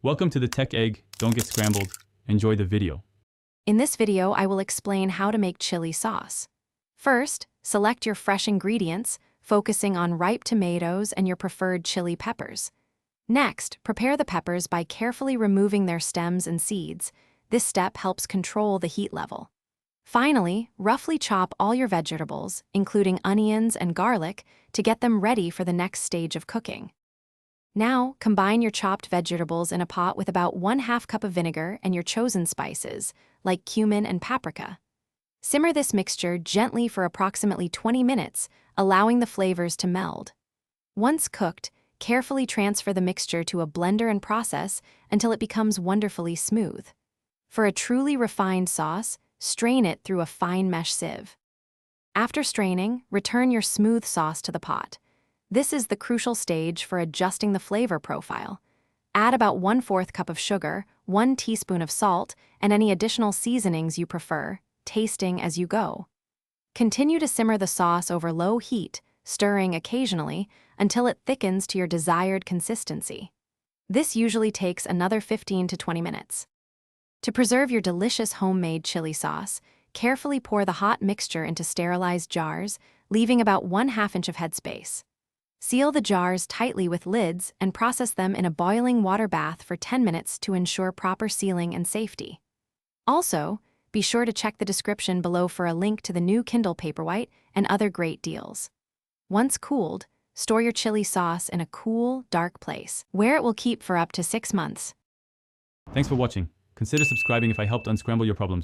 Welcome to the Tech Egg. Don't get scrambled. Enjoy the video. In this video, I will explain how to make chili sauce. First, select your fresh ingredients, focusing on ripe tomatoes and your preferred chili peppers. Next, prepare the peppers by carefully removing their stems and seeds. This step helps control the heat level. Finally, roughly chop all your vegetables, including onions and garlic, to get them ready for the next stage of cooking. Now, combine your chopped vegetables in a pot with about 1/2 cup of vinegar and your chosen spices, like cumin and paprika. Simmer this mixture gently for approximately 20 minutes, allowing the flavors to meld. Once cooked, carefully transfer the mixture to a blender and process until it becomes wonderfully smooth. For a truly refined sauce, strain it through a fine mesh sieve. After straining, return your smooth sauce to the pot. This is the crucial stage for adjusting the flavor profile. Add about 1/4 cup of sugar, 1 teaspoon of salt, and any additional seasonings you prefer, tasting as you go. Continue to simmer the sauce over low heat, stirring occasionally, until it thickens to your desired consistency. This usually takes another 15 to 20 minutes. To preserve your delicious homemade chili sauce, carefully pour the hot mixture into sterilized jars, leaving about 1/2 inch of headspace. Seal the jars tightly with lids and process them in a boiling water bath for 10 minutes to ensure proper sealing and safety. Also, be sure to check the description below for a link to the new Kindle Paperwhite and other great deals. Once cooled, store your chili sauce in a cool, dark place, where it will keep for up to 6 months. Thanks for watching. Consider subscribing if I helped unscramble your problems.